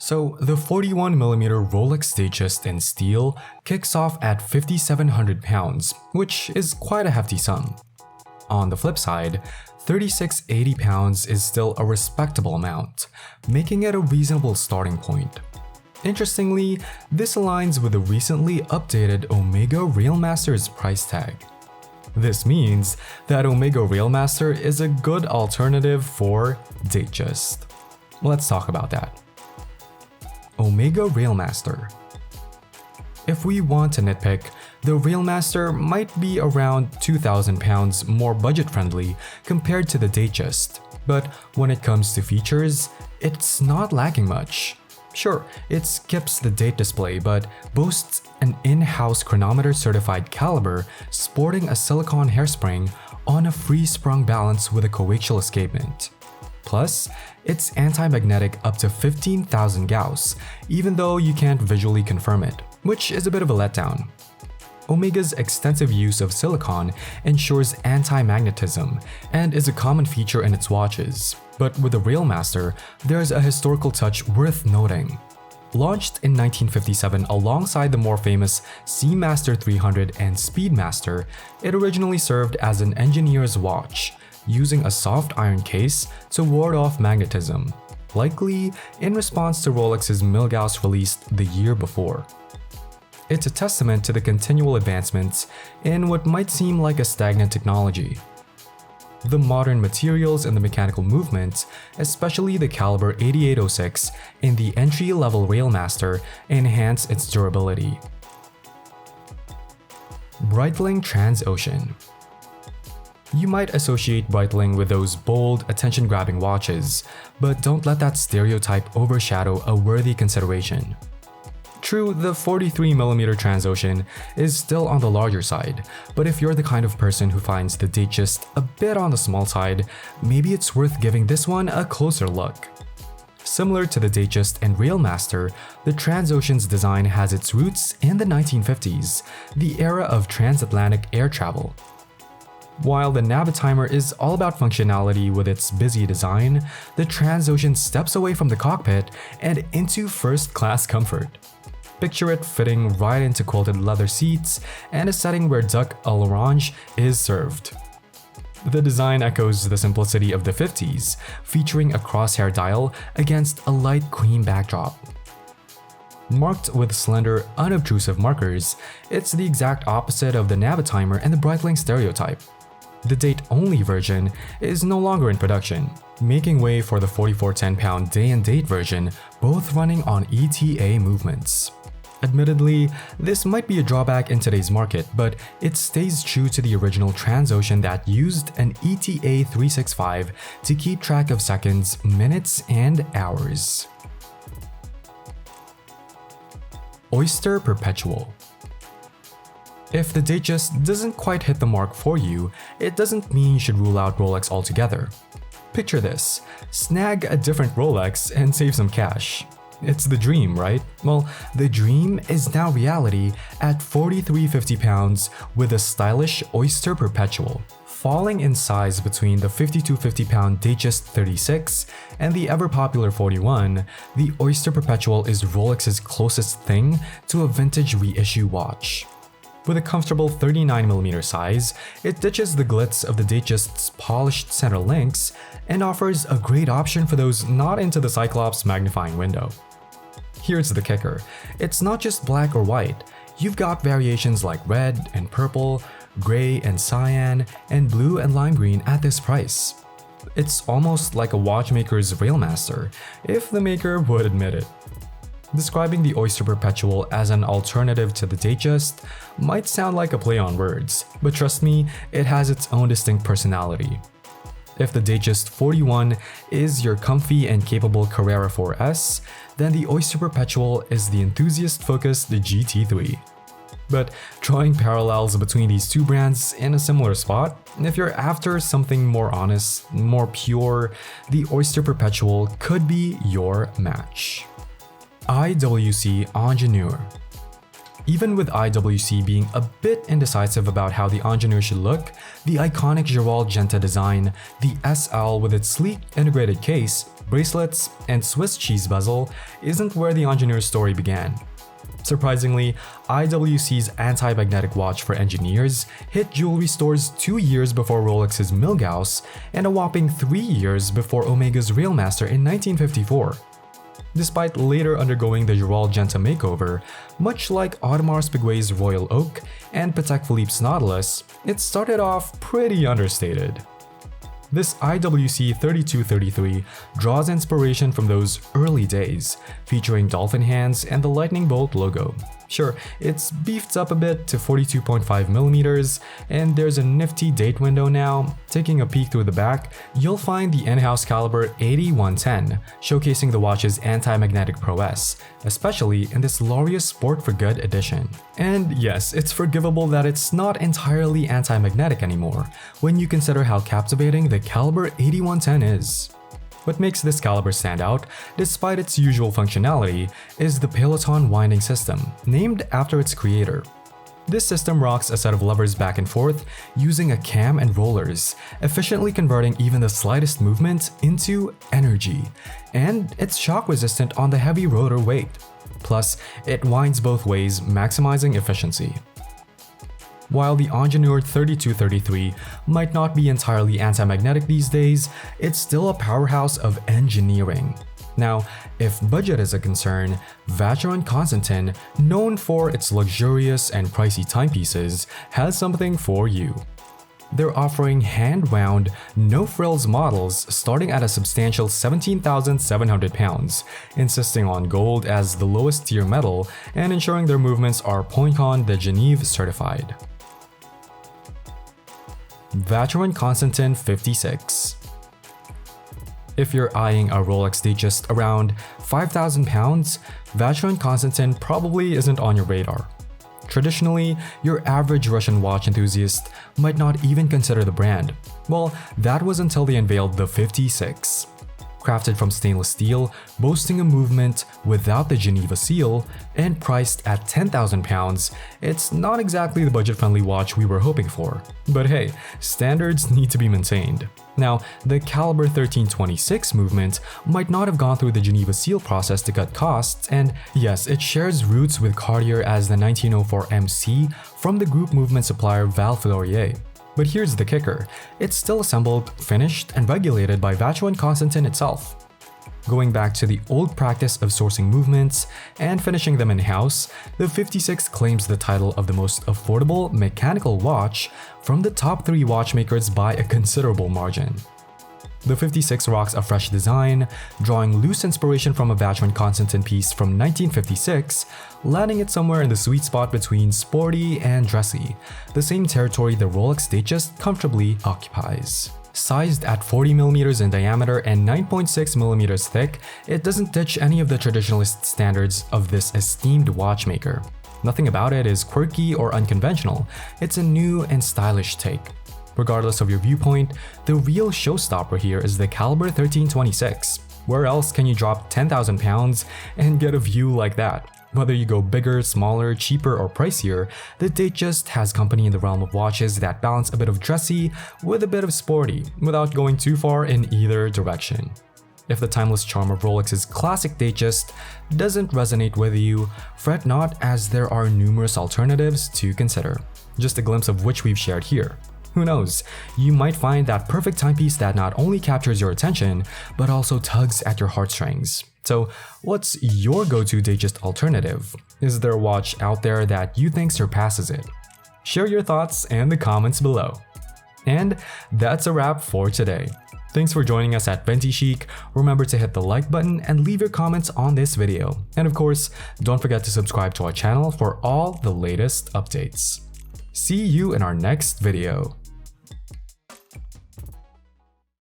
So the 41mm Rolex Datejust in steel kicks off at £5,700, which is quite a hefty sum. On the flip side, £3,680 is still a respectable amount, making it a reasonable starting point. Interestingly, this aligns with the recently updated Omega Railmaster's price tag. This means that Omega Railmaster is a good alternative for Datejust. Let's talk about that. Omega Railmaster. If we want to nitpick, the Railmaster might be around £2,000 more budget-friendly compared to the Datejust, but when it comes to features, it's not lacking much. Sure, it skips the date display but boasts an in-house chronometer-certified caliber sporting a silicone hairspring on a free-sprung balance with a coaxial escapement. Plus, it's anti-magnetic up to 15,000 Gauss, even though you can't visually confirm it, which is a bit of a letdown. Omega's extensive use of silicon ensures anti-magnetism and is a common feature in its watches. But with the Railmaster, there's a historical touch worth noting. Launched in 1957 alongside the more famous Seamaster 300 and Speedmaster, it originally served as an engineer's watch, using a soft iron case to ward off magnetism, likely in response to Rolex's Milgauss released the year before. It's a testament to the continual advancements in what might seem like a stagnant technology. The modern materials and the mechanical movements, especially the caliber 8806 in the entry-level Railmaster, enhance its durability. Breitling Transocean. You might associate Breitling with those bold, attention-grabbing watches, but don't let that stereotype overshadow a worthy consideration. True, the 43mm Transocean is still on the larger side, but if you're the kind of person who finds the Datejust a bit on the small side, maybe it's worth giving this one a closer look. Similar to the Datejust and Railmaster, the Transocean's design has its roots in the 1950s, the era of transatlantic air travel. While the Navitimer is all about functionality with its busy design, the Transocean steps away from the cockpit and into first-class comfort. Picture it fitting right into quilted leather seats and a setting where duck à l'orange is served. The design echoes the simplicity of the 50s, featuring a crosshair dial against a light cream backdrop. Marked with slender, unobtrusive markers, it's the exact opposite of the Navitimer and the Breitling stereotype. The date-only version is no longer in production, making way for the 4410-pound day-and-date version, both running on ETA movements. Admittedly, this might be a drawback in today's market, but it stays true to the original Transocean that used an ETA 365 to keep track of seconds, minutes, and hours. Oyster Perpetual. If the Datejust doesn't quite hit the mark for you, it doesn't mean you should rule out Rolex altogether. Picture this: snag a different Rolex and save some cash. It's the dream, right? Well, the dream is now reality at £4,350 with a stylish Oyster Perpetual, falling in size between the £5,250 Datejust 36 and the ever-popular 41. The Oyster Perpetual is Rolex's closest thing to a vintage reissue watch. With a comfortable 39mm size, it ditches the glitz of the Datejust's polished center links and offers a great option for those not into the Cyclops magnifying window. Here's the kicker: it's not just black or white. You've got variations like red and purple, gray and cyan, and blue and lime green at this price. It's almost like a watchmaker's Railmaster, if the maker would admit it. Describing the Oyster Perpetual as an alternative to the Datejust might sound like a play on words, but trust me, it has its own distinct personality. If the Datejust 41 is your comfy and capable Carrera 4S, then the Oyster Perpetual is the enthusiast-focused GT3. But drawing parallels between these two brands in a similar spot, if you're after something more honest, more pure, the Oyster Perpetual could be your match. IWC Ingenieur. Even with IWC being a bit indecisive about how the Ingenieur should look, the iconic Gerald Genta design, the SL with its sleek integrated case, bracelets, and Swiss cheese bezel isn't where the Ingenieur's story began. Surprisingly, IWC's anti-magnetic watch for engineers hit jewelry stores 2 years before Rolex's Milgauss and a whopping 3 years before Omega's Railmaster in 1954. Despite later undergoing the Gerald Genta makeover, much like Audemars Piguet's Royal Oak and Patek Philippe's Nautilus, it started off pretty understated. This IWC 3233 draws inspiration from those early days, featuring dolphin hands and the lightning bolt logo. Sure, it's beefed up a bit to 42.5mm, and there's a nifty date window now. Taking a peek through the back, you'll find the in-house caliber 8110, showcasing the watch's anti-magnetic prowess, especially in this Laureus Sport for Good edition. And yes, it's forgivable that it's not entirely anti-magnetic anymore, when you consider how captivating the caliber 8110 is. What makes this caliber stand out, despite its usual functionality, is the Peloton winding system, named after its creator. This system rocks a set of levers back and forth using a cam and rollers, efficiently converting even the slightest movement into energy, and it's shock resistant on the heavy rotor weight. Plus, it winds both ways, maximizing efficiency. While the Ingenieur 3233 might not be entirely anti-magnetic these days, it's still a powerhouse of engineering. Now, if budget is a concern, Vacheron Constantin, known for its luxurious and pricey timepieces, has something for you. They're offering hand-wound, no-frills models starting at a substantial £17,700, insisting on gold as the lowest tier metal and ensuring their movements are Poincon de Genève certified. Vacheron Constantin 56. If you're eyeing a Rolex Datejust around £5,000, Vacheron Constantin probably isn't on your radar. Traditionally, your average Russian watch enthusiast might not even consider the brand. Well, that was until they unveiled the 56. Crafted from stainless steel, boasting a movement without the Geneva seal, and priced at £10,000, it's not exactly the budget-friendly watch we were hoping for. But hey, standards need to be maintained. Now, the caliber 1326 movement might not have gone through the Geneva seal process to cut costs, and yes, it shares roots with Cartier as the 1904 MC from the group movement supplier Val Fleurier. But here's the kicker, it's still assembled, finished, and regulated by Vacheron Constantin itself. Going back to the old practice of sourcing movements and finishing them in-house, the 56 claims the title of the most affordable mechanical watch from the top 3 watchmakers by a considerable margin. The 56 rocks a fresh design, drawing loose inspiration from a Vacheron Constantin piece from 1956, landing it somewhere in the sweet spot between sporty and dressy, the same territory the Rolex Datejust comfortably occupies. Sized at 40mm in diameter and 9.6mm thick, it doesn't ditch any of the traditionalist standards of this esteemed watchmaker. Nothing about it is quirky or unconventional, it's a new and stylish take. Regardless of your viewpoint, the real showstopper here is the caliber 1326. Where else can you drop £10,000 and get a view like that? Whether you go bigger, smaller, cheaper, or pricier, the Datejust has company in the realm of watches that balance a bit of dressy with a bit of sporty, without going too far in either direction. If the timeless charm of Rolex's classic Datejust doesn't resonate with you, fret not, as there are numerous alternatives to consider, just a glimpse of which we've shared here. Who knows, you might find that perfect timepiece that not only captures your attention, but also tugs at your heartstrings. So, what's your go-to Datejust alternative? Is there a watch out there that you think surpasses it? Share your thoughts in the comments below. And that's a wrap for today. Thanks for joining us at Ventichic. Remember to hit the like button and leave your comments on this video. And of course, don't forget to subscribe to our channel for all the latest updates. See you in our next video.